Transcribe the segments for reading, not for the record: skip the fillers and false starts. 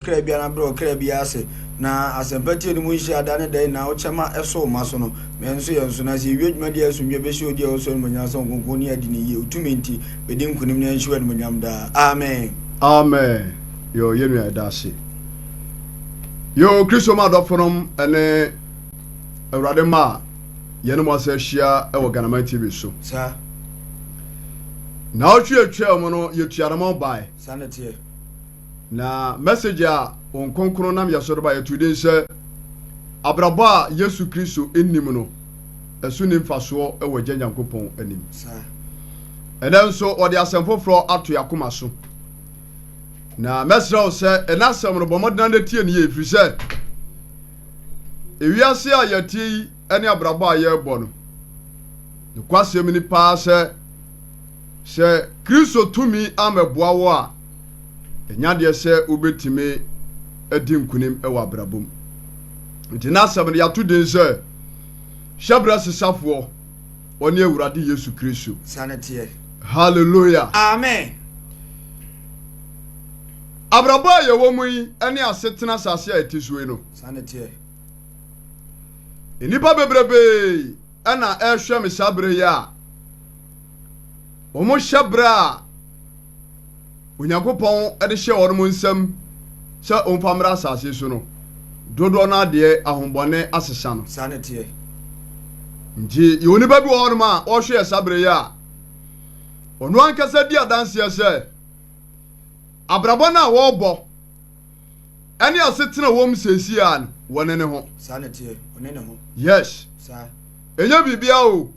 Krabia na bro krabia ase na asempati ni mu hia adane dan na ochema eso maso no menso yenso na se wiedwuma dia asumye beshi odi oso no nya so nkonko ni adi ni ye utumenti bedi nkunim na nhwe no nyam da amen amen yo yenu ya dase yo kristo ma dofonom ene awrade ma yenu mo asa hia e wo Ghanaman TV so sa na otwe mo no yetuara mo bai sanete na message a onkonkro nam yasoro ba yetude se abraba Yesu Kristo ennim no esu ni mfaso e wo Nyankopon anim sa eden so odi asemfofro ato yakoma so na mesra se enasem no bomodina de tie ne yefri se ewiase a yati ene abraba ye bo no ne kwasem ni pa se Kristo tumi ameboa wo a enyade se ubetime edi nkunim ewa brabom nti na asem ya to den se shabra sesafo oni ewurade Yesu Kristo sanete hallelujah amen abraba ye wo mu yi ene asetena sase a etisuwe no sanete enipa bebrebe ana ehwe me sabre ya omo shabra Onyankopon ede hye won mo nsam se onfamra asase so no dodo na de ahombone asesa no sanete nji yoni babi won ma o hwe sabre ya onu ankasa di adanse se abrabo na wo bo ene asetena wom sesi an wone ne ho sanete one ne ho yes sa enya bibia o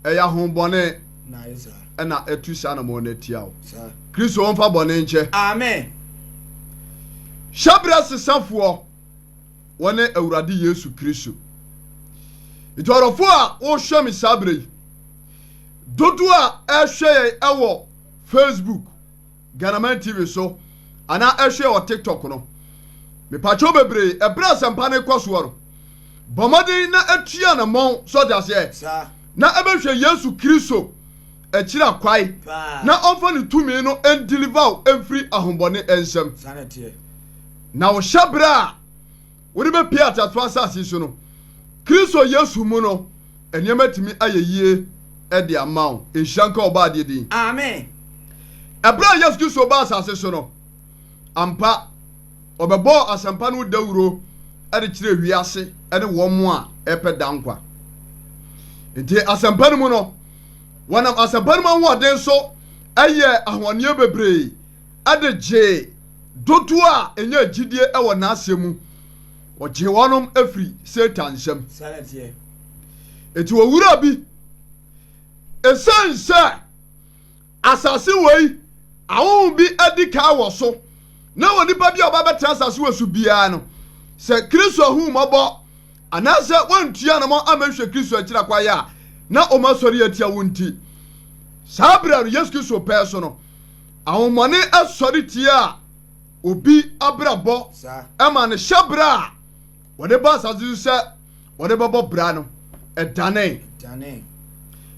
eya hombone na isa ena etu sana mo na tia o sa Kristo onfa bone nche amen shabra sesafo wone awurade Yesu Kristo itorofo a wo hwemi sabre dodo a ehwe ewo Facebook Ghanaman TV so ana ehwe o TikTok no me pacho bebre ebra sempa ne kwaso ro bomade na atua na mon so jase sa na ebehwe Yesu Kristo akira kwai na onfa ne tumi no en deliver every ahombone ensem sanete na wo shabra wo be pia tato asase so no Kristo Yesu mu no eniema timi ayeyie e de amount ehyanka oba de din amen ebra Yesu Kristo ba asase so no ampa obebo asampa no dawuro e de kire wiase e de wo mu a epeda nkwa enti asampa no mu no wanam asampa no ho den so eye ahwone bebre ade je dotu a enya gidie e wo na asemu oje wonom afri Satan nsem sanete eti wo wura bi esense asase wei awon bi adika wo so na woni pa bi oba betra asase wo su bia no se Kristo hu mobo anase wantua na mo amahwe Kristo akira kwa ya na o masori atia wonti sabra Yesu Kristo peso no awon mone asori tia obi abrabo ema ne shabra wode ba asase se wode babo bra no edane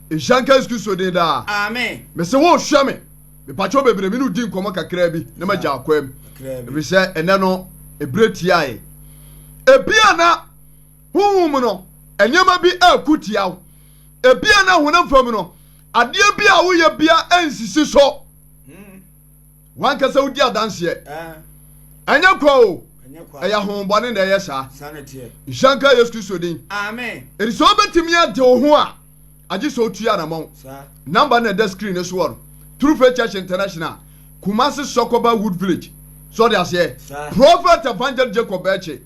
Ishanka Yesu Kristo de da amen me se wo hwe me pacho bebre mi no di nkomo kakra bi na magya akwam bi se ene no ebreti ai ebia na huhum no enyema bi akutia wo ebia na honam fam no ade bia wo ye bia ensisi so wanka se udi adanse anya kwa o eya hombone na yesa sanete Ishanka Yesu Kristo din amen eri so betimi ade wo ho a agi so tuya na mon number na the screen so one True Faith Church International Kumasi Sokoba Wood Village so they say Prophet Evangelist Jacob Eche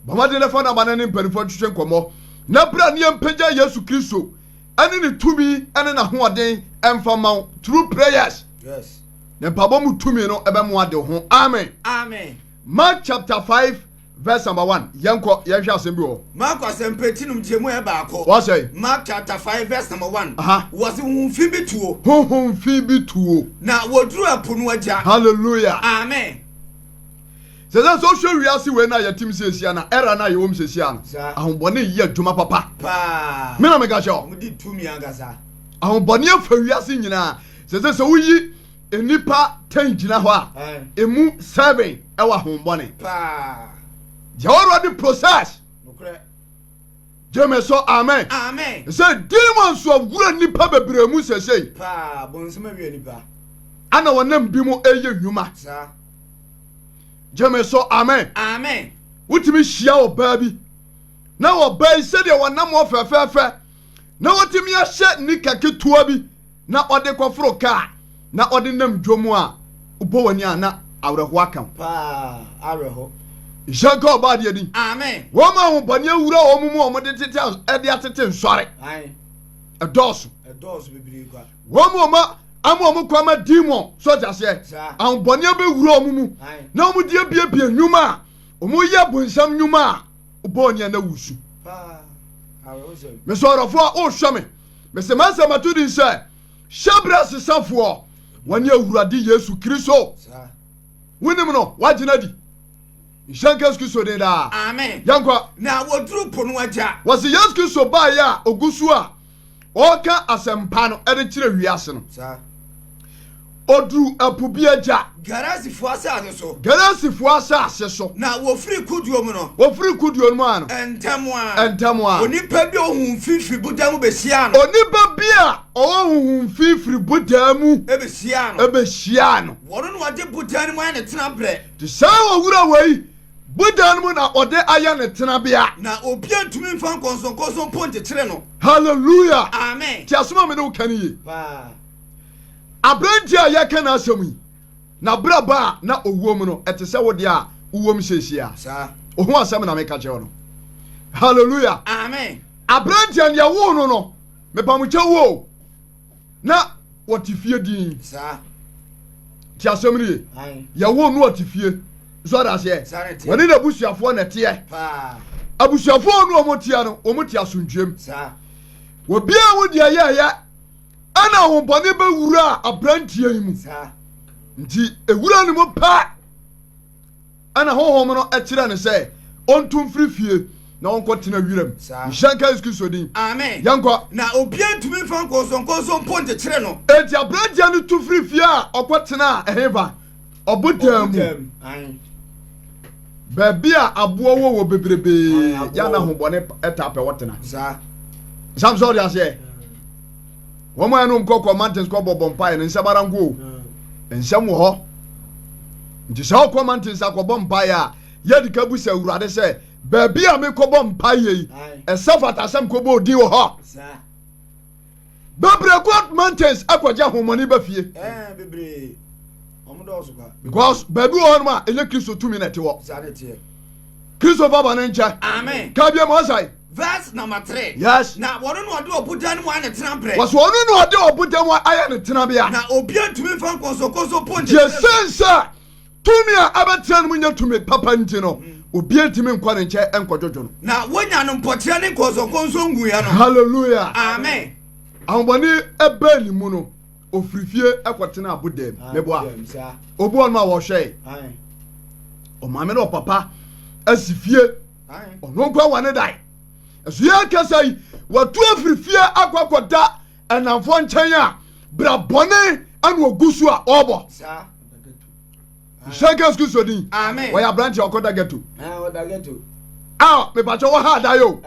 bamade le fona banane mpanifo twetwe nkomo na bra ne mpagya Yesu Kristo ane ne tumi ane na hoɔden emfa maw through prayers yes ne mpabɔ mu tumi no ebe mu ade ho amen amen Mark chapter 5 verse number 1 yanko yɛhwɛ asɛm bi wɔ Mark asempetinum jemu e baako what say Mark chapter 5 verse number 1 was humfi bi tuo humfi bi tuo na woduru apono agya hallelujah amen sɛ so hwɛ wiase we na yɛtim sesia na era na yɛwom sesia no ahombɔne yi adwuma papa me na mega hwɛ mudi tumi angasa ahombɔne afa wiase nyinaa sɛ woyi enipa 10 gyina hɔ a emu 7 ɛwɔ ahombɔne deɛ ɔwɔde process gyeme so amen sɛ demons of wura nipa bebree mu sɛsɛi ana wɔnam bi mu ɛyɛ nnwuma gyeme so amen wotumi hyia ɔbaa bi na ɔbaa yi sɛdeɛ wɔnam wɔ fɛfɛɛfɛ na wɔtumi ahyɛ nika ketewa bi na ɔde kɔforo kaa na ɔde nam dwom a wobɔ w'ani a na awerɛho aka wo ìṣẹ́kọ̀ ọba adìẹ ni. wọ́n máa hùn bọ̀ ní ewúrẹ́ wọn mú ọmọdé tètè ẹ̀dí àtètè nsọ́rẹ̀. ẹ̀dọ́ọ̀sù. wọ́n mú ọmọ kọ́ ọmọ dímọ̀ sọ́jà sẹ́. àwọn bọ̀ ní ẹbẹ̀ ewúrẹ́ wọn mú. na wọ́n di ebiebie nnwuma a wọ́n yẹ bọ̀nsẹ́m nnwuma a ọbọ̀ ọ̀nyẹ náà wùsù. mẹsọ̀rọ̀fọ́ a ó sọ mi mẹsẹ̀mẹsẹ̀mẹtò di nsẹ́ hyẹ́brẹ́ sísáfọ́ wọ́n ní ewúrẹ́dì Yéṣu Kristo. wọ́n ní mu nọ wàá gyina di. Shanka Kristo de da. Amen. Yankwa. Na woduru pono agya. Wasi Yesu Kristo ba ya ogusu a. Oka asempa no ede kire wiase no. Sa. Oduru apubi agya. Garasifo asase so. Garasifo asase so. Na wofiri kuduo mu no. Wofiri kuduo mu ano. Entamwa. Onipa bi ohun fifiri budamu besia no. Onipa bi a ohun fifiri budamu ebesia no. Wono no wade budanu mu ane tena bre. Ti sa wura wei. Budan mu na ɔde aya ne tenabea na obi antumi mfa nkɔnsɔnkɔnsɔn ponte kyerɛ no. Hallelujah. Amen. Ti asoma me ne wo kan yi. Abranti a yɛka na asɛm yi na braba na owuo mu no ɛte sɛ wo de a owuo mu hyehyia. Sa. Ohu asɛm na meka kyerɛ no. Hallelujah. Amen. Abranti a ya wo no no me pamukyɛ wo na wɔte fie din. Sa. Ti asɛm ni. Ya wo no wɔte fie. So that's it. When the busuafo na tie. Abusuafo no omotia no, omotia asundwem. Sa. Wo bia wo dia ya ana hombone be wura abrantie yi mu. Sa. Nti ewura no mo pa. Ana hohom no ekire ne sɛ ontum frifie na onko tena wiram. Shanka Kristo din. Amen. Yankwa. Na obi antumi fa nkɔnsɔnkɔnsɔn ponte kyerɛ no. Enti abrantie no tu frifie a okɔ tena eheba. Obotam. Baby a aboa wo bebrebe ya na hombone etape wotena sa samso dia se wo mo anu nkoko mountains ko bobompa ne nsabarango ensam wo ho nti sa ko mountains akobom pa ya yedi kabusa urade se baby a me ko bompa yi esafata asem ko bo di wo ho sa bebre ko mountains akwaja homoni ba fie bebre because baby one ma ele Kristo 2 minutes wo Kristo baba ne ncha amen ka bia mo sai verse number 3 yes na wono no ade obudan mu ane tena bre was wono no ade obudan mu aya ne tena bia na obi antumi fa nkɔnsɔnkɔnsɔn ponte je sense tumi a abetan mu nya tumi papa nti no obi antumi nkɔ ne nche enkodwojo no na wonya no mpɔtere ne nkɔnsɔnkɔnsɔn ngu ya no hallelujah amen ahobani ebe ni mu no ofirifie ekotena abodam meboa obu on ma wo hwe o ma me no papa asifie ono nkwa wane dai aso ya kasai watu afirifie akwakoda enamfo nkyɛn a bra bɔne anu ogusu a ɔbɔ Shanka Kristo din amen wa ya branch okoda geto oda geto me bacho wa ha dai o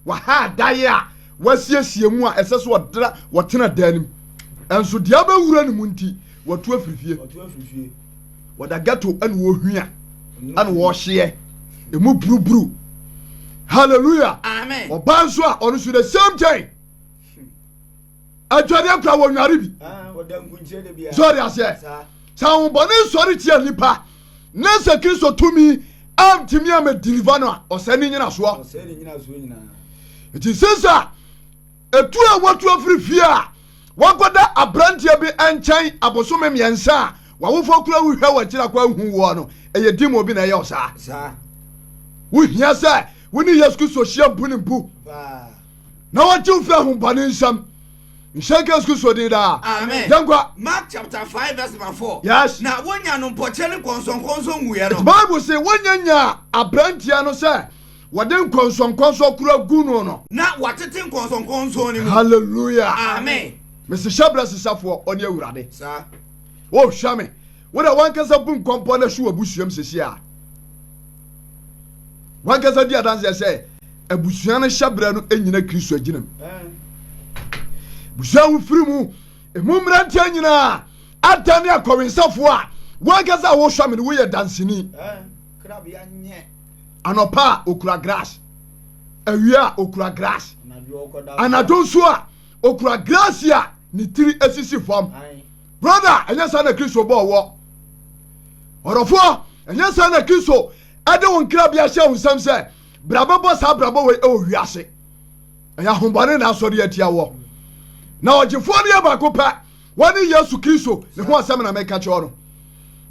wa ha dai a wasiesie mu a ɛsɛ so wɔtena danim enso dia ba wura ne munti watu afirifie wada gato anu wo hua anu wo hye emu buruburu hallelujah amen oba nso a onu so the same thing adwade akra wo nware bi wada nkunche de bia sorry ase sa wo bone sorry tia nipa na se Kristo tumi amtimi am deliver no osani nyina so nyina it is sisa etu a watu afirifie a wagoda abrantie bi enkyɛn abosome miensa wa wofo kura wuhwe wa kyira kwa hu wo no eye dimo bi na ye osa wo hia sɛ woni Yesu Kristo hyia mpuni mpu na wakyuw fa hu bane nsam Shanka Kristo de da amen yankwa Mark chapter 5 verse 4 yes na wonya no mpɔkyere nkɔnsɔnkɔnsɔn ngu ya no the Bible say wonya abrantie no sɛ wade nkɔnsɔnkɔnsɔn kura gu no na watete nkɔnsɔnkɔnsɔn ni mu hallelujah amen Mr. Shabra sisafo oni awurade sa Oh shame. When I want kasa boom component shoe abusuam sesia. One kasa dia dance say abusua no hyabra no enyina Kristo aginam. Busua wo firi mu emumra ntia nyina atane akowensafo a one kasa wo hwame no wo ye dansini. Krab ya nye. Anopa okura grass. Awia okura grass. Anadwo so a okura grass ya ni tiri asisi fam. Brother, enya sa na Kristo bo wo. Orofo, enya sa na Kristo ade won kra bia hye hunsam se brabo bo sa brabo we o wiase. Enya hombane na asori atia wo. Na ogefo ne ba ko pa, woni Yesu Kristo ne ho asem na meka che oro.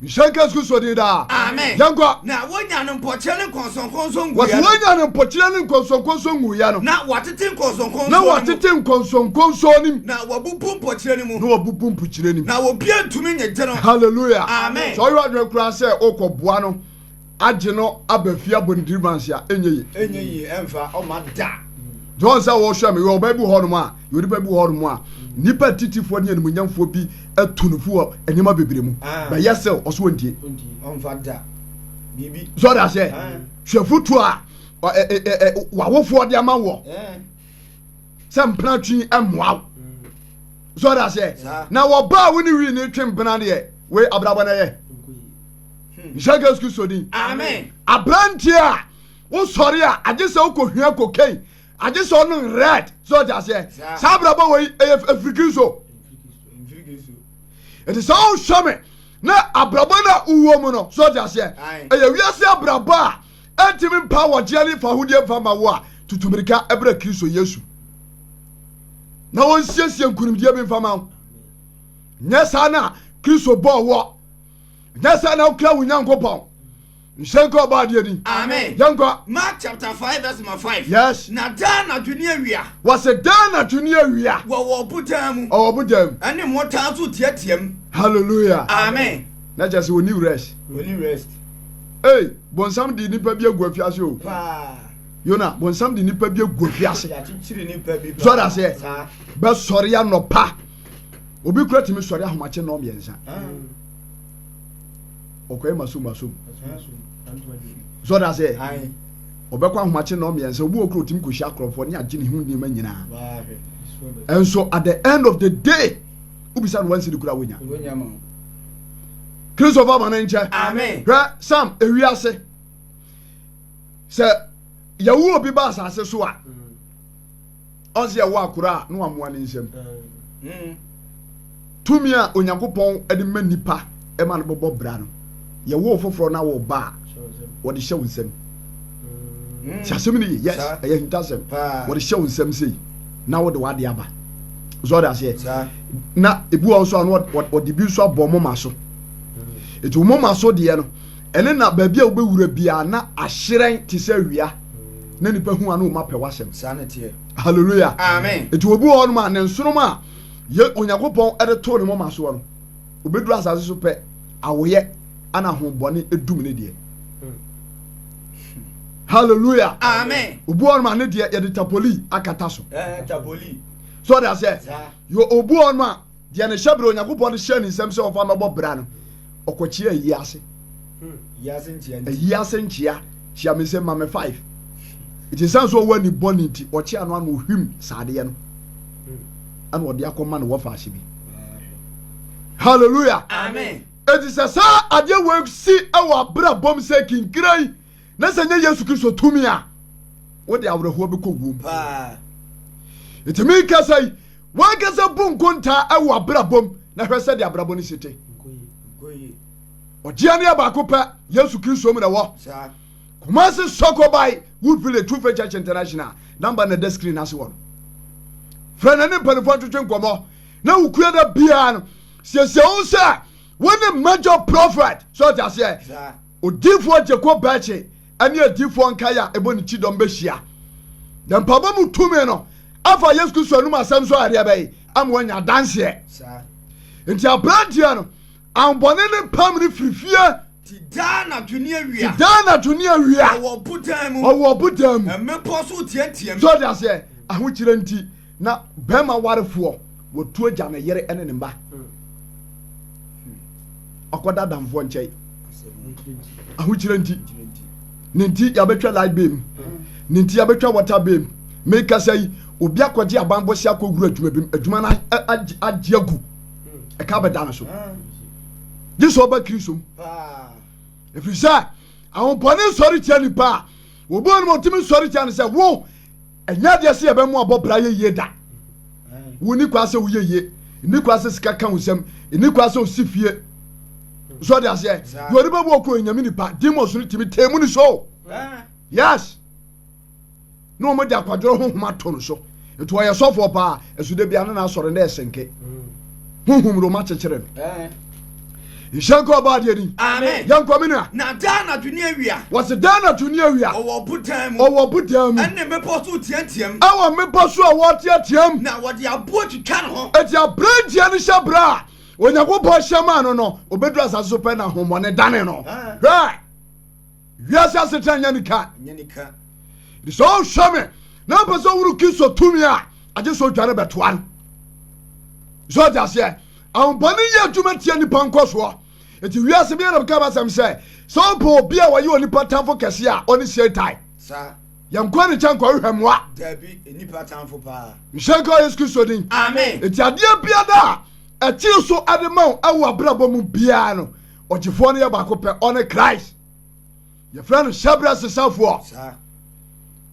Mishanka Kristo de da. Amen. Yango. Na wonya no mpochele konson ngu Was ya. wonya no mpochele konson ngu ya no. Na watete konson. Na watete konson nim. Na wabubu mpochele mu. Na wabubu mpochele nim. Na obia ntumi nye no. Hallelujah. Amen. So you adwe kura say okoboa no agye no abafia bonidirmans ya enyeyi emfa o ma da. John say wo hwa me yo babu ho no ma yo di babu ho no ma nipa titifo ne animunyamfo bi atunufu enima bebremu ba yesel oso wontie omfa da bibi so da say hwefutu a wawofo de ama wo sam pratwi amwa so da say na wo ba woni wi ne twempena de we abraba na ye Mishaga Skusodi. Amen. Abrantia. O sorry, I just saw cocaine. I just saw no red. So just say, Sabraba way Africuso. It is all summer. Na Abrabana Uwomono. So just say, we are say Abraba. Ultimate power jelly for who dear Fama wa to Tumerica Ebra Kiso Yesu. No one says you couldn't be a Fama. Yes, Anna, Kiso Bo wa. That's how now clear with Yankopon. Shanko about you. Amen. Yanko. Mark chapter 5, verse 5. Yes. Nadana Junior. Was a Dana Junior. Well, put them. Oh, put them. And then what time to get him? Hallelujah. Amen. Not just when you rest. When you rest. Hey, Bonsam di nipa bi aguafiaso. Yona, Bonsam di nipa bi aguafiase. So that say, be sorry no pa. Obi kura timi sorry ahomache no miensa. Okoye masum so that say obekwa ahomache no miensa obi okro tim kohia krofo ne agye ne hu ni manyina and so at the end of the day ubisa no wansi dikura wonya Christopher manenche amen Sam ewiase se yawo obi ba asase so a onse yawo akura no amoa ne nsem tumia onyankopon ede manipa e ma no bobo bra no ye wo foforo na wo ba wo de hye wonsem chasem ni yes ye hintasem wo de hye wonsem sei na wo de wade aba so da say na ebu won so no wo de bi so abom ma so etu mo ma so de no ene na ba bia wo be wura bia na ahyeren ti se wia na nipa hu anu ma pe wasem sanete hallelujah amen etu obu won ma ne nsono ma ye onyankopon ede to ne mo ma so no obeduru asase so pe awoye ana hombone edum ne de hallelujah amen obu on ma ne de ye de tapoli akata so tapoli so that say yo obu on ma de ne hyebre onyankopon de hye ni nsem se ofa mabo bra no okochi ayi ase nchia chia me se mame 5 it is so when ni bonity ochi anu anu hwim sade ye no ana ode akoma no wo fa ahye bi hallelujah amen it is a sa ade we si ewa bra bom se kinkrai na sanya Yesu Kristo tumi a wo de awreho be kogum it me ka sai wa ka sa bun konta ewa bra bom na hwese de abrabo ni sete ogia ne ba ko pa Yesu Kristo mu na wo Kumasi Sokobai Woodville True Faith Church International number na the screen as one friend ani panifo twetwe nkomo na ukua da bia no siesie on say when the major prophet so that say odifo Jacob bache ani odifo nkaya ebo ni chidom be hia dem paba mu tumi no afa Yesu Kristo anu asem so area bai am wanya dance nti abrantia no ambone ne pam ne frifie Tidana dunia wia owo butam emepo so tiantiem so that say ahokyere nti na bema warefo wotu agya na yere ene ne mba akoda damfo nkyɛn ahokyere nti ninti ya betwa light beam ninti ya betwa water beam make say obi akɔgye abanbɔ si akɔguru adwuma na agye agu ɛka bɛda no so Jesus oba kristo ɛfiri sɛ ahompɔne nsɔre tia nipa a wɔbɔ no ɔtumi nsɔre tia no sɛ wo ɛnya deɛ sɛ yɛbɛmu abɔ bra yɛyie da wo ni kwa sɛ woyɛ yie ni kwa sɛ sika ka wo nsɛm ni kwa sɛ osi fie so de aseɛ yɛde bɛbɔ ɔkɔ nyame nipa demons no timi temu ni so yes no mo de akwadoro honhom ato no so nti ɔyɛ sɔfo paa ɛsude bia no na asɔre na ɛsenke honhom ro ma kyekyere no Ishanko abadi ni. Amen. Yanko mina. Na dana dunia wia. Wasi dana dunia wia. Owo butam. Owo butam. Enne me posu tiantiam. Awa me posu awo tiantiam. Na wadi abo twitwa no ho. Eti abranti ani shabra. Onyankopɔ hyɛma no no obedu asase pɛ na homɔne dane no. Right. Wiase asetan nyanika. Nyanika. It is all shame. Na pɛsɛ wuru kiso tumi a agye so dware bɛtoa no. So just here. Ahompɔne yɛ adwuma tia nipa nkɔsoɔ. Eti wiase bi na ka ba sam sɛ so po obi a wɔyɛ onipa tamfo kɛse a ɔne Satan. Sa. Yɛnkɔ ne kyɛn kɔ hwɛ mmoa. Dabi enipa tamfo pa. Nhyɛnka Yesu Kristo din. Amen. Eti adeɛ biada a ɛkyi so ade ma wo awo abrabɔ mu biara no ɔgyefoɔ no yɛ baako pɛ ɔne Christ. Yɛfrɛ no hyɛbrɛ sesafoɔ. Sa.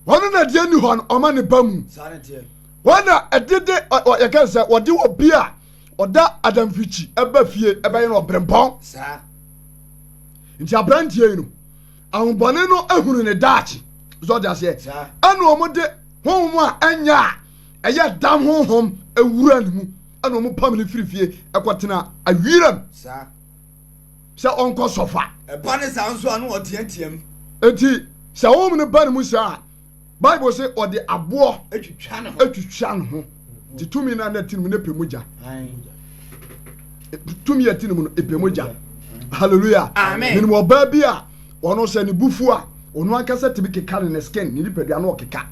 Wɔno na deɛ ni hɔ no ɔma ne ba mu. Sa ne tie. Wɔn na ɛdede yɛka sɛ wɔde wɔ bi a ɔda adamfikyi ɛba fie ɛbɛyɛ no ɔbrɛmpɔn. Sa. Nti abrantie yi no ahombɔne no ahunu ne daakye so ɔde aseɛ ɛna ɔmo de honhom a ɛnya a ɛyɛ dam honhom ewura ne mu ɛna ɔmo pam ne firi fie ɛkɔtena awiram sa sɛ ɔnkɔ sɔfa ɛba ne saa nso ano ɔteanteam enti sɛ wɔn ne ba ne mu saa Bible sɛ ɔde aboɔ atwitwa ne ho nti tumi na na tinimu ne pɛ mogya tumi yɛ tinimu no epɛ mogya hallelujah amen minimu ɔbaa bi a ɔno sɛ ne bufu a ɔno ankasa tibi keka ne skin ne nipadua no ɔkeka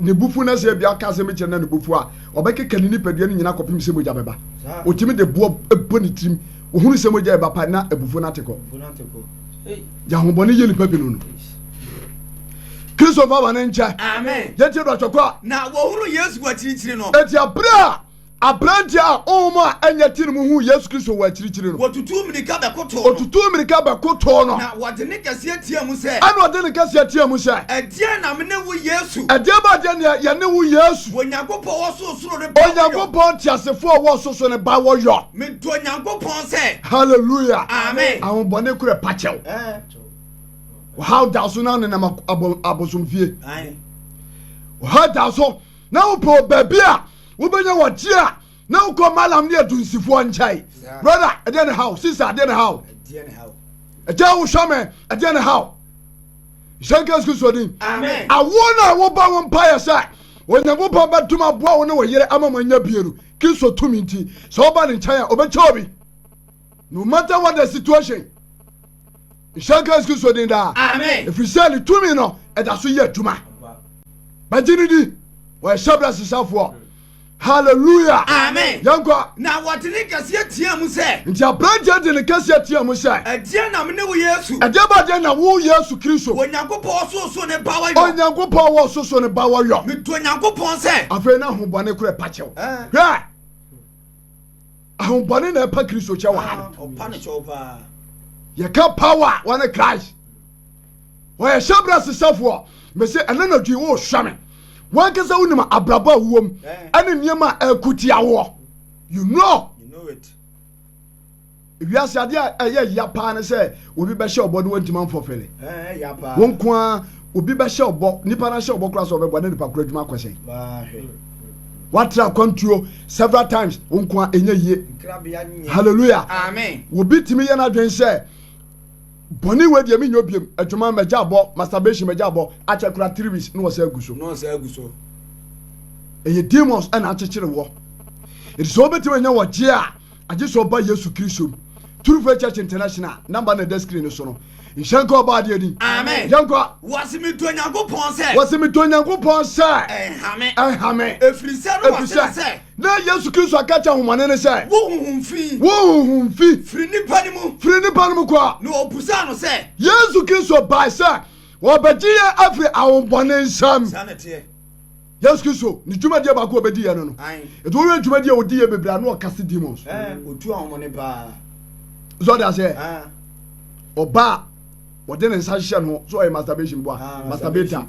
ne bufu na sɛ bia aka sɛ mekyerɛ na ne bufu a ɔbɛkeka ne nipadua no nyina kɔpem sɛ mogya bɛba ɔtumi de boɔ ɛbɔ ne tirim ɔhunu sɛ mogya ɛba pa na abufu no atekɔ yɛahobɔne yɛ nipa bi no Kristo fa wane nkyɛ amen yɛtie do atwɔkɔ na wɔhunu Yesu wakyirikyiri no eti abra abranti a ɔmo a ɛnyɛ tiri mu hu Yesu Kristo wɔ akyirikyiri no wɔtutu mirika bɛkoto no na wɔde ne kɛseɛ tia mu sɛ ɛna ɔde ne kɛseɛ tia mu sɛ ɛdeɛ na mene wo Yesu ɛdeɛ ba deɛ ne yɛne wo Yesu Onyankopɔn wɔ sorosoro ne ba Onyankopɔn teasefoɔ wɔ soso ne ba wɔyɔ mento Onyankopɔn sɛ hallelujah amen ahombɔne korɛ pakyɛw how da so na nenam abosomfie how da so na wopɛ baabi a wobɛnya wɔkye a na wokɔ malam ne adunsifoɔ nkyɛe brother ɛdeɛ ne how sister ɛdeɛ ne how ɛdeɛ wo hwɛ me ɛdeɛ ne how hyɛnka Yesu Kristo din awoɔ no a woba wo mpayɛ sɛ Onyankopɔn bɛtom aboa wo ne wo yere ama mo anya bie no Kristo tumi nti sɛ woba ne nkyɛn a ɔbɛkyɛ obi no matter what the situation Nhyɛnka Yesu Kristo din daa ɛfiri sɛ ne tumi no ɛda so yɛ adwuma bagye ne di wɔyɛ hyɛbrɛ sesafoɔ hallelujah amen yankwa na wɔde ne kɛseɛ tia mu sɛ nti abrante de ne kɛseɛ tia mu sɛ ɛdeɛ na mene wo Yesu ɛdeɛ ba deɛ na wo Yesu Kristo Onyankopɔn soso ne ba wɔyɔ Onyankopɔn wɔ soso ne ba wɔyɔ meto Onyankopɔn sɛ afei na ahobɔne korɛ pakyɛw hwɛ ahobɔne na ɛpa Kristo kyɛ wɔ ha ɔpa ne kyɛw paa yɛka power wɔne Christ wɔyɛ hyɛbrɛ sesafoɔ mɛsɛ ɛna na dwi wo hwɛ me wankasa wonim abrabɔ a wowom ɛne nneɛma a ɛkutia woɔ you know it wiase adeɛ a ɛyɛ ya paa ne sɛ obi bɛhyɛ ɔbɔ ne wantimi amfɔfele wo nko a obi bɛhyɛ ɔbɔ nipa no hyɛ ɔbɔ kora sɛ ɔbɛbɔ ne nipa kora adwuma akɔsɛn watra kwantuo several times wo nko a ɛnya yie hallelujah amen obi timi yɛ no adwen sɛ bɔne wɔ deɛ menyɛ obiem adwuma magya abɔ masturbation magya abɔ akyɛ kora 3 weeks ne wɔ sɛ agu so ɛyɛ demons ɛna akyekyere wɔ ɛti sɛ wobɛtumi anya wɔgye a agye sɛ ɔba Yesu Kristo Turufo Church International number na desk screen so no nhyɛnka ɔba adeɛ din amen yɛnkɔ wɔsemito Onyankopɔn sɛ ɛhame ɛfiri sɛ no wɔsɛ sɛ na Yesu Kristo akacha homane ne say wo humfi firi nipa mu kwa no obusa no say Yesu Kristo by say obegiye afri ahombone nsam sanete Yesu Kristo ni dwumadie ba ko obedi ye no eto wo dwumadie odi ye bebra na o cast demons otu ahomone ba so that say oba wode ne nsa hye no so e masturbation bo masturbator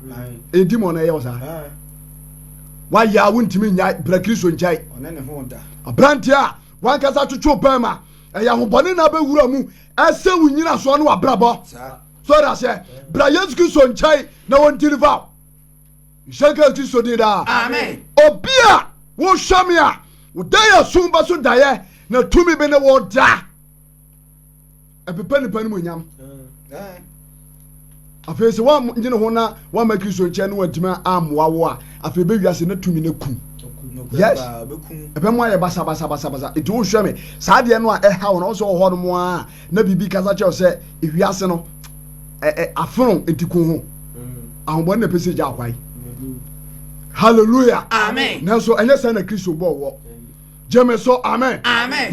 e demon na ye wo sa wa ya wuntimi nya bra Kristo nchai one ne ho da abranti a wan kasa twetwo pama e ya hobone na ba wura mu ase wunyina so no wabrabo so that say bra Yesu Kristo nchai na won deliver Shaka Kristo di da amen obia wo hwamia wo daya sumba so daye na tumi be ne wo da epepa ni pani mo nyam afese wa ngine ho na wa ma Kristo nche no watima amwa wo a afe be wiase na tumi ne ku yes ebe mo aye basa eti wo hwame saa de no a ha wo no so ho no mo a na bibi kasa che se ewiase no afron enti ku ho ahombo na pese ja kwai hallelujah amen na so enye sa na Kristo bo wo jeme so amen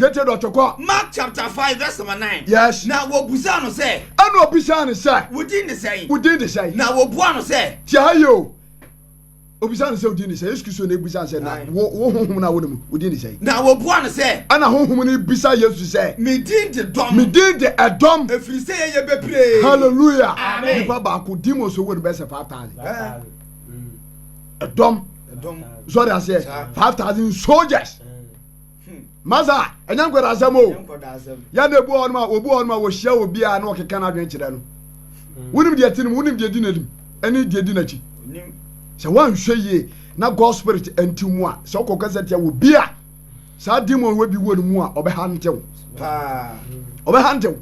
yete do chokwa Mark chapter 5 verse 9 yes na wo busa no say ana obisa ne say wudin de say na wo bua no say tia yo obisa ne say wudin ne say Yesu Kristo na ebisa say na wo honhom na wo dem wudin ne say na wo bua no say ana honhom ne bisa Yesu say me din de edom efiri say ye bebre hallelujah amen nipa ba ko demons so wo be say 5,000 edom so they say 5,000 soldiers Maza, enyan kwada asemo. Ya na ebu onma wo hia obi a na okeka na adwen kire no. Wonim de atinim, wonim de dinadim. Eni de dinachi. Se wan hweye na God spirit antimu a, se okoka setia wo bia. Sa demon we bi wonu mu a obehantew. Obehantew.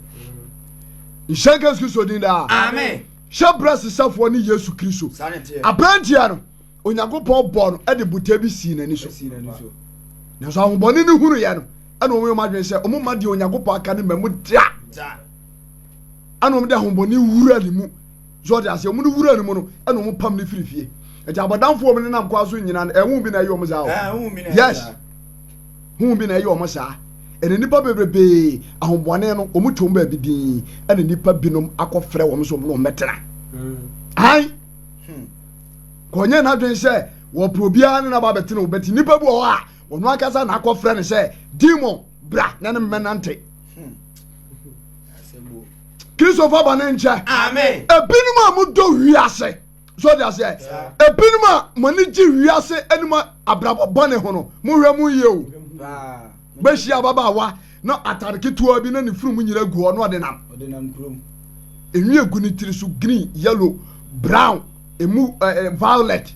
Nshaka Kristo din da. Amen. Shabra sesafo ni Yesu Kristo. Abrantia no, Onyankopɔn bɔ no e de buta bi si nani so. Na so ahombone ne huru ya no ana omo madwen se omo made Onyankopɔn aka ne mamu da ana omo de ahombone wura ne mu so de ase omo ne wura ne mu no ana omo pam ne firifie eja abadamfo omo ne nam kwa so nyina ehun bi na ye omo za yes hu bi na ye omo sa ene nipa bebrebe ahombone no omo twom ba bi din ana nipa binom akɔfrɛ omo so omo no metena ai konye na dwen se wo probia ne na ba betena obeti nipa bi o ha ono akasa na akɔfrɛ ne sɛ demon bra na ne menante Christopher banenche amen ebinum a mudo wiase so dia sɛ ebinum a mani gi wiase enuma abrabo bone ho no mo hwɛ mu ye o ba hia baba wa na atare ketua bi na ne furu mu nyira gu ono ɔde nam krom enwi egu ne tiri so green yellow brown emu violet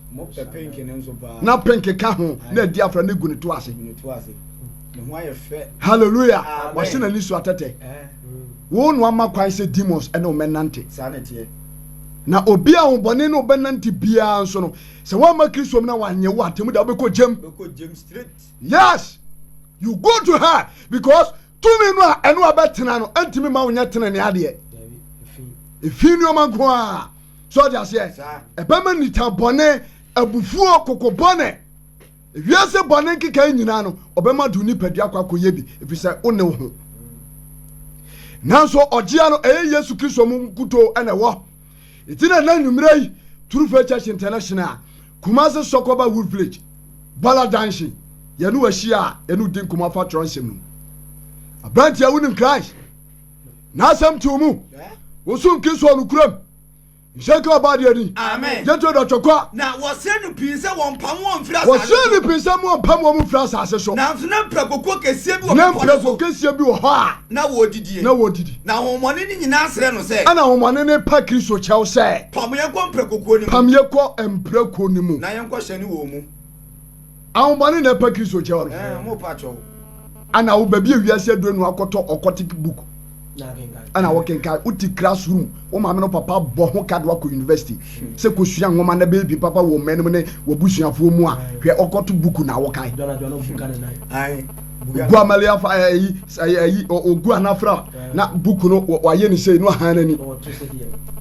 na pink ka ho na di afra na gu ne to ase hallelujah wa se na ni so atete wo no ama kwan se demons ene o menante na obi a honbone no benante bia nso no se wa ma Kristo na wa nye wo atemu da obekɔ jem straight yes you go to her because to me no a eno abetena no antimi ma wo nya tena ne ade efi ni o ma ko a so just yes ebema nita bone abufuo kokobone wiase bone nkeka nyina no obema du ni padua kwakoye bi efisa one ho nanso OGYA no Yesu Kristo mu kuto ene wo itina na nwumira yi True Faith Church International Kumasi Sokoba Wood Village Bala Dancing yenu ahia enu din kuma fa tronsem no abranti a wunim Christ na asam tumu wosun Kristo no kuram Shaka abadi ani amen jeto do chokwa na wose no pinse won pam won fira wose no pinse won pam won fira asase so na na pragoko kesie bi na pragoko kesie bi wo ha na wodidi na homone ni nyina asre no se ana homone ne pa Kristo chew se pam ye ko pragoko ni pam ye ko emprako ni mu na ye ko hyane wo mu ahomone ne pa Kristo chew no mo pa chew ana wo ba bi ewiase do nu akoto okotic book ana wokenka uti classroom o ma me no papa bo ho kadwa ko university se ko sua ngoma na baby papa wo menem ne wo busuafo mu a hwe okoto buku na wo kai ai gua malia fa ayi ogu anafra na buku no waye ni sei no hanani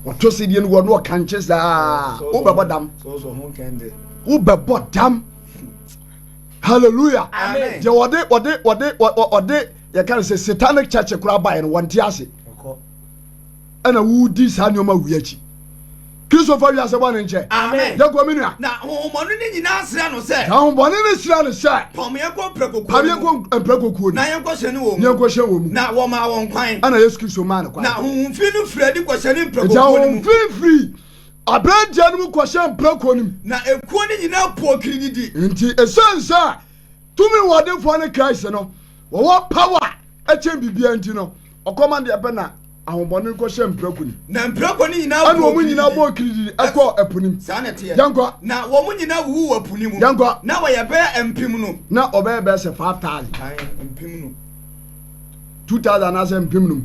o to se die no wo no kanche za o bebo dam so ho kende o bebo dam hallelujah amen je ode you can say satanic church kura buy no wonte ase ana wu di sa nyoma wiachi Christopher wi ase bone nche amen ya kwa minua na hohomono ni nyina asra no se hohomono ni sira no se pome yakọ preko prekokuo na yanko hye wo mu yanko hye wo mu na wo ma won kwan ana Yesu Kristo ma no kwan na hohomfi no fredi ko hye ni preko ja hohomfi abranja no ko hye preko nim na ekuo ni nyina po kirididi nti esansa tumi wodefo ne Christ no wo power eche bibia nti no okomande ebe na ahobone ko hye mprako ni na mprako ni nyina ana wo nyina bo kiridi akọ epunim sanete yanko na wo nyina wu wapunim yanko na wo ye be empim no na obe be se 5000 empim no 2000 na se empim no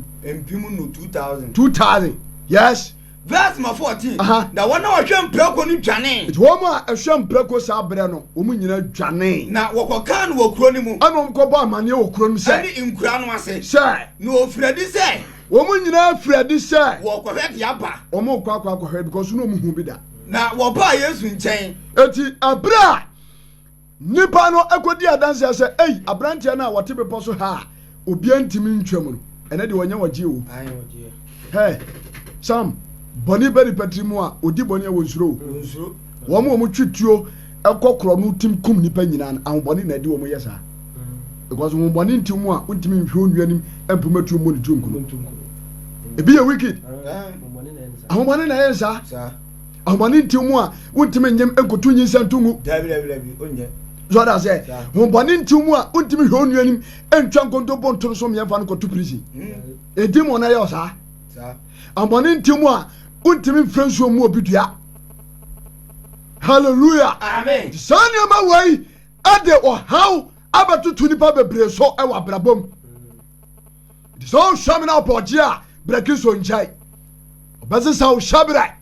2000 yes verse 14 na wona wo hwe mprako no dwane it wo mu a hwe mprako sa bre no wo mu nyina dwane na wokoka no wo kuro ni mu ana wo ba amane wo kuro no se ani inkura no ase se no ofredi se wo mu nyina fredi se wo ko hwe dia ba wo mu kwa hwe because no mu hu bi da na wo ba Yesu nchen eti abra nipa no ekodi adanse se ei abrante na wote bepo so ha obi antimi ntwam no ene de wonya wagie wo hey sam boni beri patrimu a odi boni wo nsuro wo mu twituo ekokoro no tim kum nipa nyina na ahoboni na de wo mu yesa because wo boni ntimu a untimi nhwe onuanim empumatu mu ntu nkuno ebi ye wicked ahoboni na yesa ahoboni ntimu a untimi nyem enkotu nyinsa ntumu dabi onye zoda se wo boni ntimu a untimi hwe onuanim entwa nkonto bontoro so myefa no kotu prison edimo na yosa ahoboni ntimu a untimi franso mu obidua hallelujah amen sani ama wai ade o how abatutu nipa bebre so e wa brabom so shame na opogia breki so njai obese sa o shabra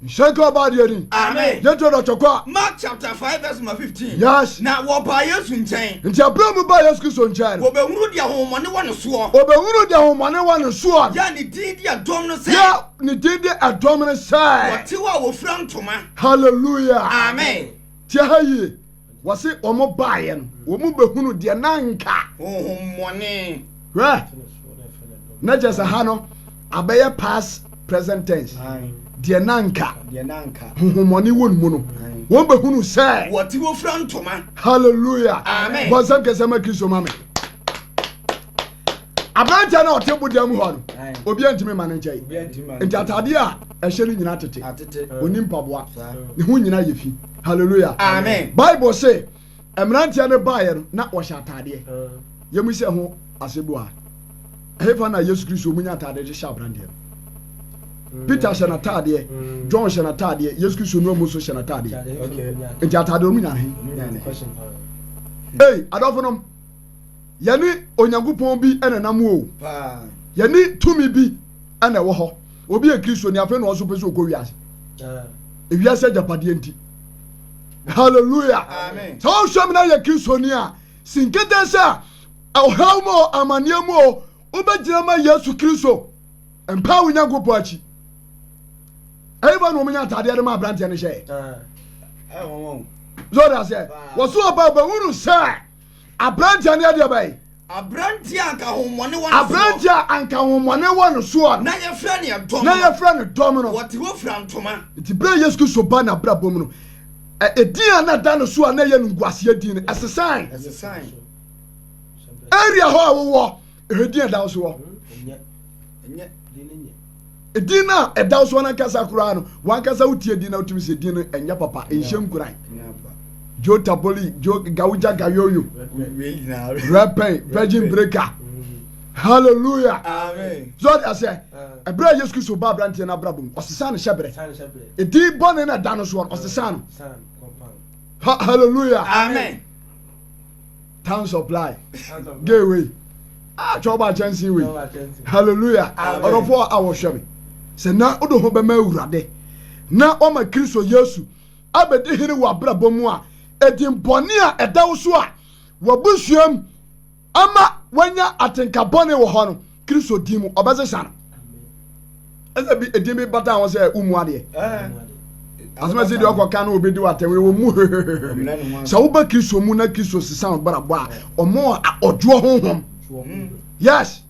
nshaka ba de ni amen yeto do chokwa Mark chapter 5 verse 15 yes na wo ba Yesu nchen nti abramu ba Yesu Kristo nchen wo be huru dia homone wo no so obehuru dia homane wa no so ya ni didi adom no se ya ni didi adom no se wote wa wo fra ntoma hallelujah amen tia hayi wase omo baaye no wo mu behunu dia nanka homone na just ha no abaye past present tense dia nanka homoni won mu no won behunu say wote wo fra ntoma hallelujah amen bozam kesema Kristo mame abanja na otembu dia mu ho no obi antimi ma nchai nti atade a ehye ni nyina tete oni mpaboa ne ho nyina yefi hallelujah amen bible say emrantia ne baaye no na wo hya atade yemu se ho asebu a hefa na Yesu Kristo munya atade je sha brande Peter shana atade John shana atade Yesu Kristo no mu so shana atade nti atade o munya he hey adofonom yani onyankopon bi ene nam o yani tumi bi ene wo ho obi e Kristo ni afa na oso pese okowiase ewiase japade enti hallelujah amen so sham na ye Kristo ni a sinkete sa ohawmo amaniemo obejira ma Yesu Kristo empa onyankopon achi eba no munya atade de ma abrante ne hye zoda se woso oba ba wunu sa abrante ne de bai abrante anka homone wo abrante anka homone wo no so na ye fra ne dom na ye fra ne dom no wote wo fra ntoma ti bre Yesu Kristo ba na bra bom no edin na da no so na ye nguase edin esesan area ho wo edin da so wo edin na da so na kasa kura no wan kasa utie edin na utimi se edin no enya papa enhyem kuran jo taboli jo gawuja gayoyo rapper virgin breaker hallelujah amen so I say ebra Yesu Kristo ba brante na brabum osesa ne shebre edi bone na da no so osesa no hallelujah amen town supply gateway choba chancy we hallelujah orofo awo hwebe se na odo ho be ma urade na o ma Kristo Yesu abedi hiri wa brabomu a edin bone a edawo so a wabusuam ama wanya atenka bone wo ho no Kristo di mu obese san eza bi edin bi bata won se umu ade asema se de okoka na obedi watewe wo mu so wo ba Kristo mu na Kristo sisan barabo a omo odwo honhom yes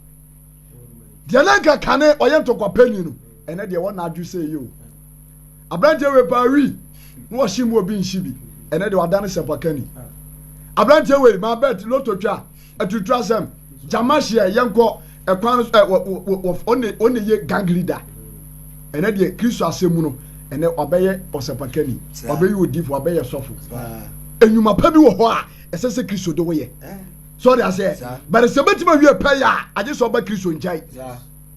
de lenka kane oyento kwapani no ene de wona adu se yo abrante we pari no shimu obi nshibi ene de wadane se pakani abrante we ma bet loto twa atutua sem jamashia yenko ekwan one ye gang leader ene de Kristo asemu no ene obeye osepakani obeye odifo obeye sofo enyuma pa bi wo ho a esese Kristo do woye so they say but the sebetima wi pay a age so ba Kristo njai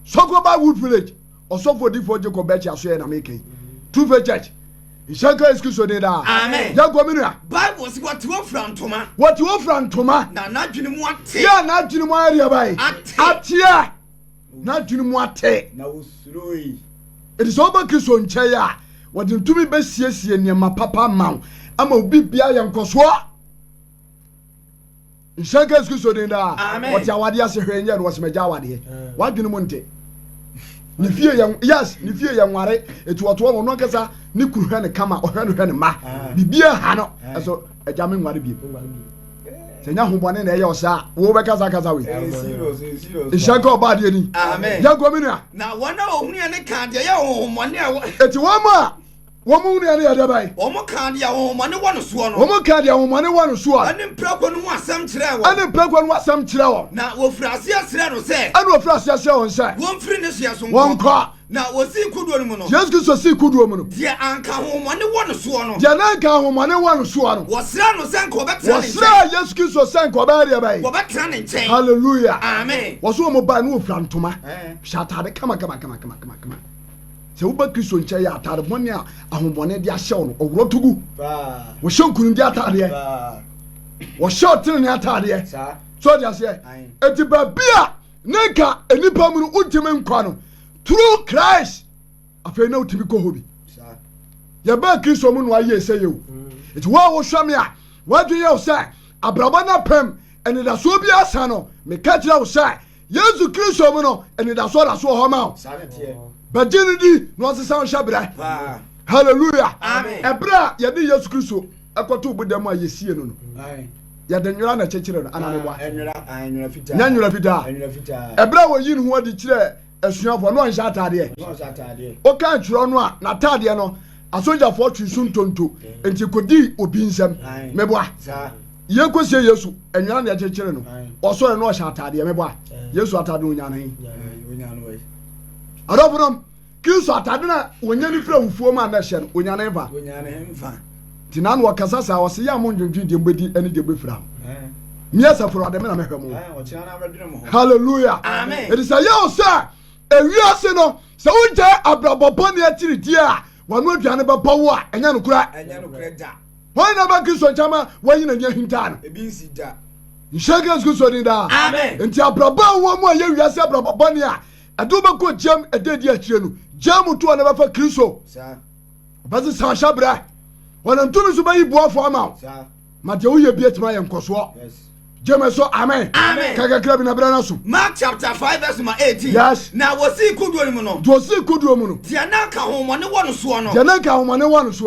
so go ba Wood Village osofo odifo je ko bechi aso e na make True Faith Church Ishanka is Kristo de da amen ya go minu Bible si what you from toma na dwene mu ate ya na dwene mu area bai atia na dwene mu ate na usuroi it is over Kristo nchai a wodi ntumi be siesie niam papa maw ama obi bia ye nkoso Ishanka is Kristo de da what ya wade ase hwenye no wasemaja wade wadwene mu nte ni fie ya yes ni fie ya nware etu oto no kasa ni kuru hwe ne kama ohwe no hwe ne ma bibia ha no eso eja me nware bi senya hombone na ye osa wo be kasa we Ishanka obade ni amen ya gominu na wona ohunu ya ne kan de ya hombone eti wo mu ne ya de bai wo mu kan de ya hombone wonu so no wo mu kan de ya hombone wonu so ani mprakwo no asam kire wo na wo frase asire no se ani wo frase asire won se won firi ne sia so won kwa na wo si kuduo no mu no Jesus Christ si kuduo mu no de anka hombone wonu so no de na anka hombone wonu so no wo sira no se nko betra ne wo sira Jesus Christ se nko ba de bai wo betra ne nchen hallelujah amen wo so mo ba no fra ntoma shatade kama se wo ba Kristo nche ya atade bone a ahombone de ahyew no owro tugu wo shonkunu de atade wo shotene ne atade so de ase eti ba bia neka enipa mu no untime nkwa no through Christ afei na utimi ko hobi ya ba Kristo mu no aye se yewu eti wo hwame a wadwe ye wo say abraba na pem eni da so bia sa no me ka kira wo say Yesu Kristo mu no eni da so ho ma o Bajinidi no se sound shabra. Hallelujah. Amen. Ebra ya di Yesu Kristo akoto obudam a yesie no no. Ya de nwura na chechire no ananwa. Enwura fita. Ebra wo yin ho adi kire asuafo no nsha atade. O kan twuro no a na atade no asoja fo twisu ntonto enti kodi obi nsam. Meboa. Ye kosie Yesu enwura na chechire no. Oso no sha atade meboa. Yesu atade onya nan. Adobrom Kristo atade na wonyani fra wufuo ma na hye no onyane mfa tinan wo kasa sa wo se ya mo ndwendwen de mbedi ani de befra miasa fro ade me na mehwemo hallelujah amen it is a yo sir ewiase no se unja abrabobon ya tiridi a wanu aduane beba wo a enya no kura da why na ba Kristo chama wanyina nya hinta no ebi nsi da Ishanka Kristo ni da amen enti abrabon wo mo ya wiase abrabobon ya aduba ko jam ededi akire no jam to na ba fa Kristo sa bazi sa shabra wona ntumi so bayi boafo ama sa ma de wo ye bi etima ye nkoso yes Jemeso amen kaka krabi na brana so Mark chapter 5 verse 18 yes na wosi kuduo mu no tia na ka homone wonu so no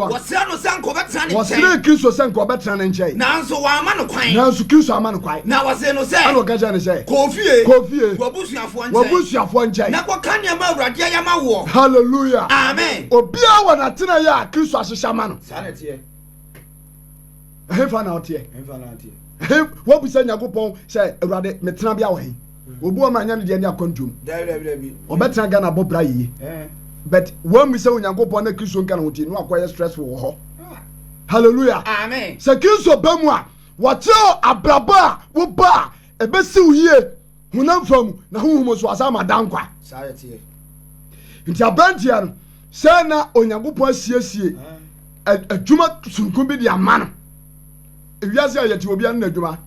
wosira no sanko betra ne nche wosira Kristo sanko betra ne nche nanso wa ama no kwan Kristo ama no kwan na wose no se ano gaja ne se kofie wabusuafo nche na kwa kanya ma awurade ya ma wo hallelujah amen obia wa na tena ya Kristo ahihya ma no sa na tie hefa na otie what we say nyagopon say awurade metena bia wo he obu o ma nya ne de ne akontum o betra Ghana bobra yi but when we say nyagopon na Kristo nka na hoti no akoye stressful wo ho hallelujah amen say Kristo bamu a wo tell abraba wo ba ebesi uye hunam fam na huhumo so asama dankwa say tie nti abrantia no say na onyagopon siesie adwuma sunkum bi de amano ewiase ya ti obi an na adwuma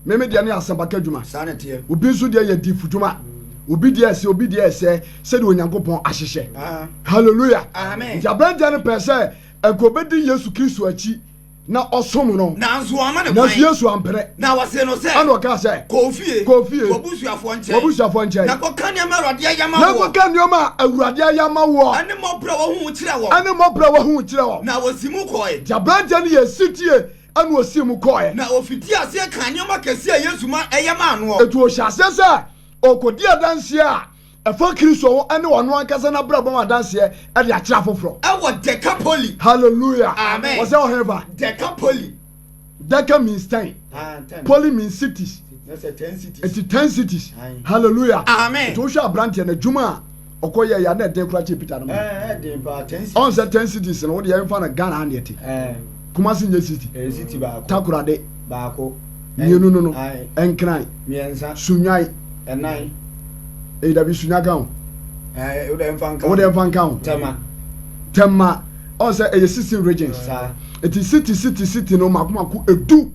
meme de ne asabaka adwuma sanete obi nso de ya di fudwuma obi de ese se de onyankopon ahyehye hallelujah amen ya branda ne pese ekobedi Yesu Kristo achi na ɔsom no na nso ama ne na Yesu ampere na wase no sɛ ana ɔka sɛ kofie obusuafo nkyɛn na kɔka nneɛma Awurade ayama wo na kɔka nneɛma Awurade ayama wo ane mɔbrɛ wɔ ho kyerɛ wɔ ane mɔbrɛ wɔ ho kyerɛ wɔ na wɔsi mu kɔe jabrante no yɛ sitie ane wɔsi mu kɔe na ofiti ase ka nneɛma kɛse a Yesu ma ɛyɛ ma ano etu ɔhyɛ ase sɛ ɔkɔdi adanse a ɛfa Kristo ho ane wɔno ankasa na brɛ bɔn adanse ɛde akyerɛ foforɔ ɛwɔ Decapoli hallelujah amen wɔsɛ ɔhɛva Decapoli Deca means 10 Poly means cities that's 10 cities it's 10 cities hallelujah amen etu ɔhwɛ abrante na dwuma a ɔkɔyɛ ya na ɛden kora kyɛ Peter no den ba 10 cities on say 10 cities no wo de yɛmfa na Ghana ha ne Kumasi nye city city baako Takoradi baako mienu no Enkran miensa Sunyai enan dabi Sunyaga ho wo de mfa nka ho Tema on say 16 regions it is city no makomako edu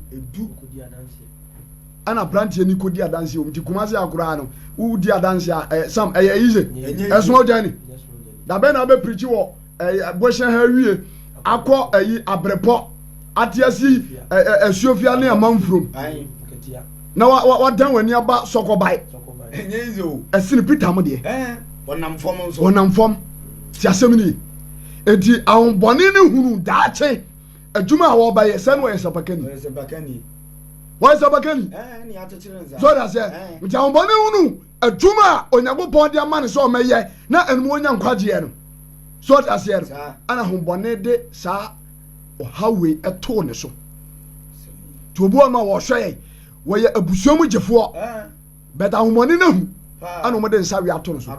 ana branch ni kodi adanse omti Kumasi akura no wo di adanse sam easy eso ojani da be na be preach wo boshe ha wie akɔ abrepɔ atiasi asuofia ne amanfrom na wadan wani aba sɔkɔbae enyezo ɛsene Peter mo de wɔnam fam ti asɛm ni enti ahombɔne ne hunu daakye adwuma a wɔbayɛ sɛ no wɔyɛ sabakani so da sɛ nti ahombɔne hunu adwuma a Onyankopɔn de ama ne sɛ ɔmɛyɛ na ɛnum onya nkwagyeɛ no so da sɛ ana ahombɔne de saa ɔhawe ɛtoo ne so to obi ma wɔhwɛ wɔyɛ abusuamu gyefoɔ but ahombɔne no hu ana ɔmɔde nsa wi ato no so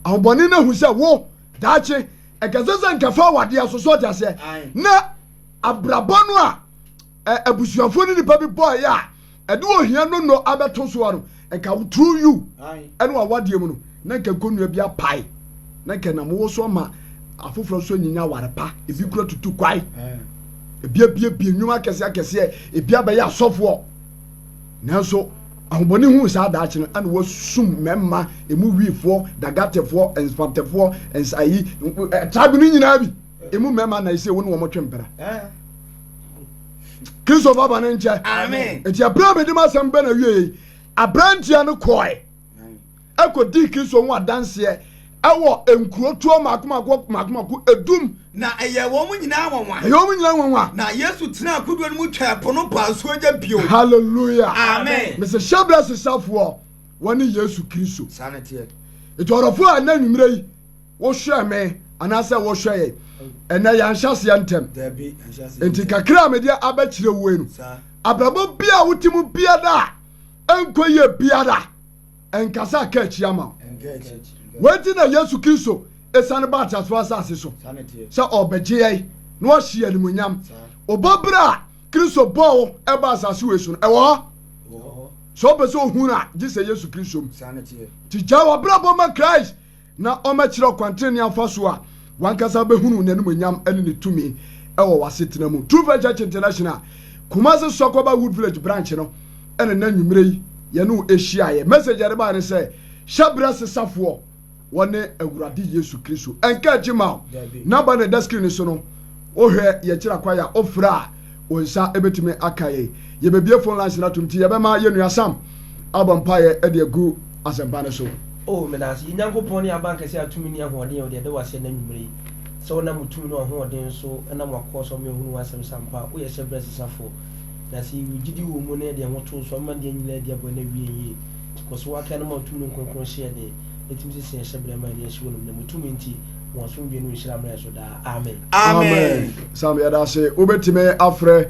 ahombɔne no hu sɛ wo daakye ɛkɛsɛ sɛ nkɛfa wadeɛ so so da sɛ na abrabɔ no a abusuafoɔ no nipa bi bɔɔyɛ a ɛde ohia no abɛto so no ɛnka through you ɛne wawadeɛ mu no na nka nkonnua bi apae na nka nam wo so ma afoforo so nyinya warepa ebi kura tutu kwai ebi nnwuma akɛse ebi abɛyɛ asɔfoɔ nanso ahobɔne hu saa daakye no ana wasum mɛmma emu wiifoɔ dagatefoɔ enspantefoɔ ensayi trabi no nyinaa bi emu mɛmma na ise wo ne wɔn twempera Kristo baba ne nkyɛ amen eti abira me de masɛm bɛ na wie abrantia no kɔɛ akɔdi Kristo ho adanseɛ ɛwɔ enkuro tuo makomako edum na ɛyɛ wɔn nyinaa wɔnwa na Yesu tena akodoɔ no mu twa ɛpono paasuo gya bio hallelujah amen Mr. Shabless safoɔ wɔne Yesu Kristo sanete eti ɔrɔfo a na nwumire yi wɔhwɛ me anaasɛ wɔhwɛ yɛ ɛnɛ yɛnhyɛseɛ ntɛm enti kakra a mede abɛkyerɛ wo no abrabɔ bia a wotimu bia da ɛnkɔ yɛ bia da ɛnkasa ka akyi ama wati na Yesu Kristo esane ba ataswa asase so sɛ ɔbɛgye yɛ na ɔhye animuonyam ɔbɔbra Kristo bɔɔ ɛba asase wɔ so no ɛwɔ so ɔbɛ sɛ ohun a gye sɛ Yesu Kristo mu ti gya wɔbra bɔ ma Christ na ɔmɛkyerɛ kwantene afa so a wankasa bɛhunu n'animuonyam ɛne ne tumi ɛwɔ wasetena mu True Faith Church International Kumasi Sɔkɔba Wood Village branch no ɛne na nwumire yi yɛne ɛhyiaeɛ message yɛde baa ne sɛ Shabless safoɔ wɔne Awurade Yesu Kristo ɛnka akyi ma namba ne desk ne so no wohwɛ yɛkyerɛ kwaya ofra a onsa ebetumi aka yɛ bebie phone lines na tumti yɛbɛma yɛnua Sam abɔmpaeɛ ɛde agu asɛmpa ne so menase Nyankopɔn ne abankɛsɛ atumi ne ahoɔden yɛ de wase na nwumere sɛ wona mutumi ne ahoɔden so ɛna makɔ so mehunu asɛm sampa woyɛ Shabless safoɔ na sɛ wugidi wɔ mu ne de ho to so ma de nyina de abɔ na wie yie kɔso waka na matumi ne nkonkron hye de etimi sɛ Shabless ma de hye wonum na mutumi nti wɔn so bi no nhyira mra so da amen Sam yɛda se wobɛtumi afrɛ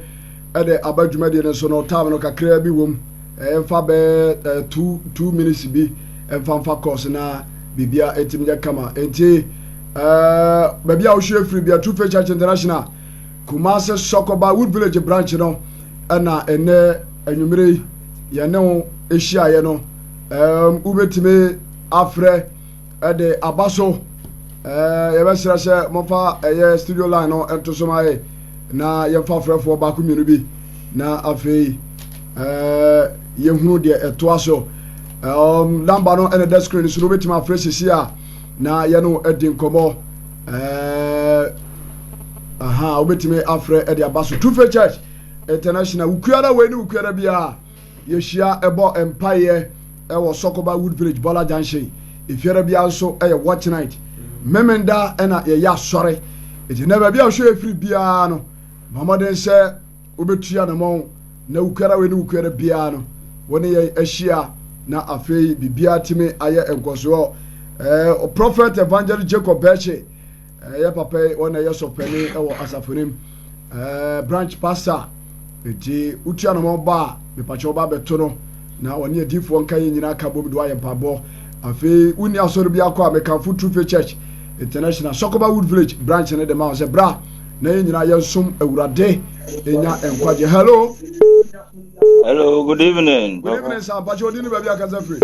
ɛde abadwumadi ne so no time no kakra bi wom ɛmfa bɛ 2 minutes bi ɛmfa course na bibia etimi ya kama enti baabi a wohwe free bia True Faith Church International Kumasi Sɔkɔba Wood Village branch no ɛna ɛnɛ anwumere yɛne wo ehyiaeɛ no wobɛtumi afrɛ ɛde aba so yɛbɛsrɛ sɛ momfa ɛyɛ studio line no ɛnto so ma yɛ na yɛmfa frɛfoɔ baako mmienu bi na afei yɛhunu deɛ ɛtoa so number no ɛne desk screen so no wobɛtumi afrɛ sisi a na yɛno ɛdi nkɔmmɔ aha obetime afre e de abaso Truth Church International ukuara we ni ukuara bia yeshia ebo empire e wo Sokoba Wood Village Bola Junction ifiara bia so e watch night memenda e na ye ya sore eti na ba bia hwe efiri bia no mamaden se obetua na mo na ukuara we ni ukuara bia no woni ye ahia na afei bibia time aye enkoso prophet evangelist Jacob Beche ya papa wona ye sopani e wo asafonim branch pastor eti utua na mo ba me pacho ba beto no na woni adifo nka ye nyina ka bobi do aye pabo afei uni asoro bia kwa me kan Truth Church International Sokoba Wood Village branch ne de ma se bra na ye nyina ye nsum awurade enya enkwaje. Hello, good evening. Good evening, sir. Pacho dinu baby akaza free.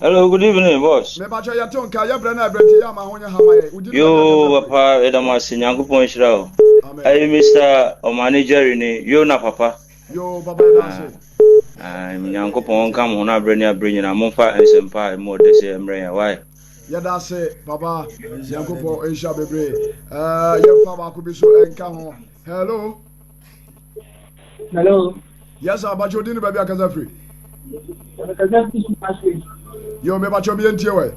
Hello, good evening, boss. Me pacho ya tonka ya brana brenti ya ma honya hamaye. Yo, papa, edamasi nyankopon shira. Ayi Mr. Manager ni yo na papa. Yo, papa edase. Nyankopon kam ho na brani abrani na momfa ensempa mo de se emre ya why. Yada se papa Yankopo Asia bebre yemfa ba ko bi so enka ho. Hello. Yes abacho dinu baby akaza free. Akaza free. Yo me bacho bi entie we.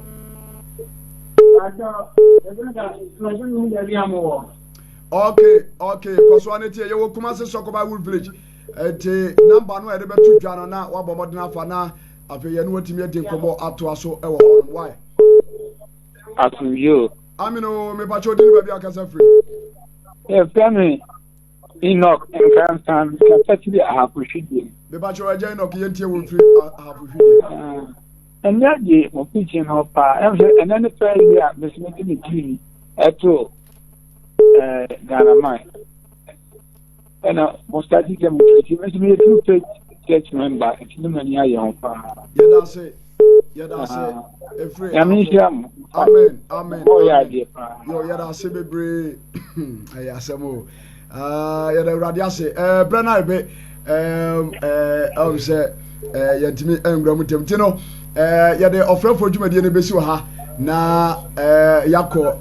Okay koso aneti ye wo kuma se Sokoba Wood Village eti number no e de betu dwa no na wa bomodena afa na afi ye no watimi edi nkomo ato aso e wo ho why Asu you. Amino me pacho dinu baby akasa free. Family Enoch and Grandson can actually have pushed him. Me pacho aja Enoch yentie wo free have pushed. And that day mo pitching up and then the first year Miss Meeting TV at all Ghanaman. And most of them Miss me Truth Church member it's no money I on fire. Yeah that's it. Amen. Oh yeah, dear. Yo, yeah, that's bebre. Aya semo. Yeah, the radio say. Brana be. Say. Yantimi engram mutem. No. Yeah, the offer for dwumadi ne besi ha. Na yakọ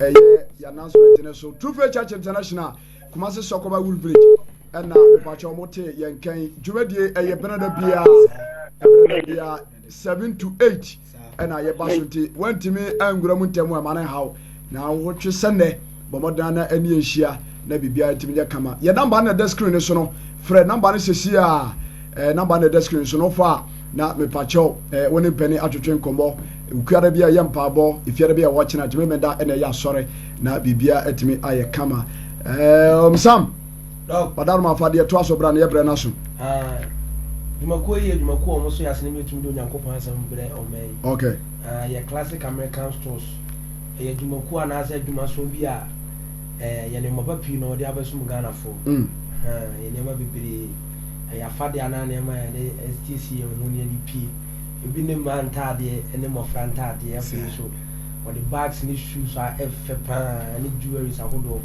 ya announcement ne so. Truth Church International. Kumasi Sokoba Wood Village. And na pacho mote yenkan dwumadi benada bia 7 to 8 and I basunti went to me and Gramutemu man how now what you send there Bomodana and Yeshia na bibia timi kama ya number na desk screen so no Fred number na sesia number na desk screen so no far na me pacho woni penny atwetwen kombo ukuara bia ya mpabo ifiara bia watching at me da na ya sorry na bibia etimi aye kama Sam padaro ma fa de to aso bra na ye bre na so Jumakuo almost as an image to Yankopon some bread or may. Okay. Your classic American stores. A Jumakuo and I said Jumasubia, Yanima Pino, the Abbasum Ghana for. You never be a Fadiana, STC, and Union P. You've been a man tardy and then more fantardy, so. Or the bags and shoes are F. and the jewelry is a hold of.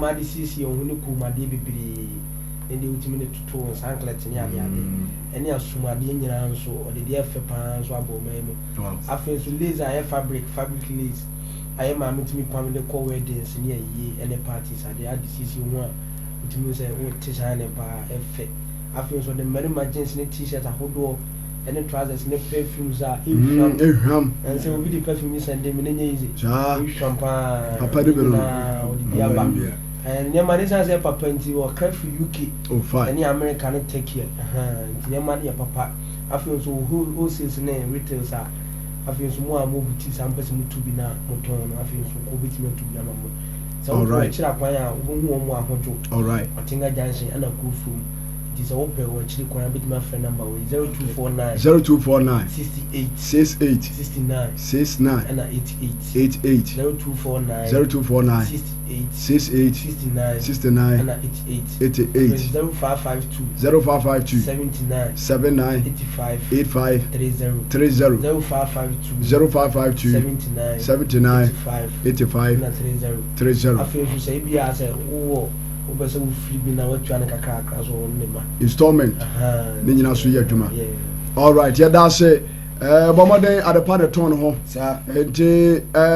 My DCC on Huniku, my DB. The ultimate to and anklet in Yadi, and your Sumadi and so, or the dear Fepans or Bomemo. I feel to laser a fabric lace. I am a meeting me permanent the core weddings near ye and the parties at the RDCC one, which means a old t-shirt and bar effect. I feel so the many margins in the t-shirt, a whole and the trousers and the perfumes are in and so we the perfume is and them in easy. Champagne, Papa, and your money says a papa into or cut for UK. Oh, fine. Any American take care. Your money, papa. I feel so who says name retails are. I feel so more move to some person to be now. I feel so go with me to be a number. So, all right. All right. I think I dancing and a cool food. It is open or actually quite a bit my friend number 0249 68 68 69 69 and 88 88 0249 68 69 and 88 0552 79 85 30 0552 79 85 30 I feel to say be as a installment. All right, yeah, that's it. Bomode at the part of tone ho.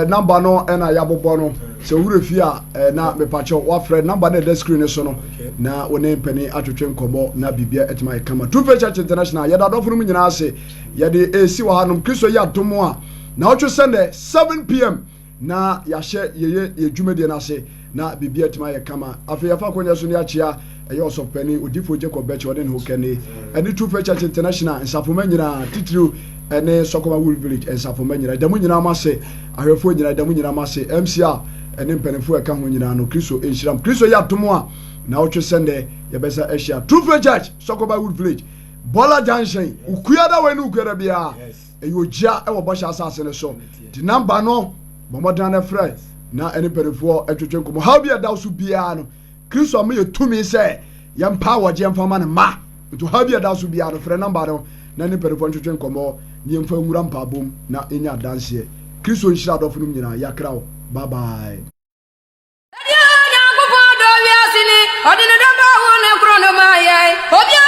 Number no and a yabobono. So who fear na me pacho wa friend number the screen so no. Na one name penny atwetwe nkomo na bibia at my camera. Two Church International. Yada do funu nyina ase. Yade AC wa hanum Kristo ya domo a. Na ocho Sunday 7 p.m. na yahye ye dwumade na ase na bibia at my camera. Afi yafa konya so ne achia eyo so penny odifo Jacob Beche wode ne ho kane. Ani Two Church International nsafoma nyina titru ene Sokoma Wool Village ensafoma nyina damu nyina amase ahwefo nyina damu nyina amase MCA ene mpenefo eka ho nyina no Kristo enhyiram Kristo ya tomo a na otwe sende yebesa ehia Two Church Sokoma Wool Village Bola Junction ukuyada we ni ukuyada bia eyogia e wo bosha asase ne so di number no bomodan na frɛ na ene mpenefo etwetwe nkomo how bia da so bia no Kristo am ye tumi sɛ yempa wo je mfama ne ma to how bia da so bia no frɛ number no na ne perefo twetwe nkomo ni mfa nwura mpabom na enya danse Kristo nhyira adofo nyina yakrawo bye bye Obi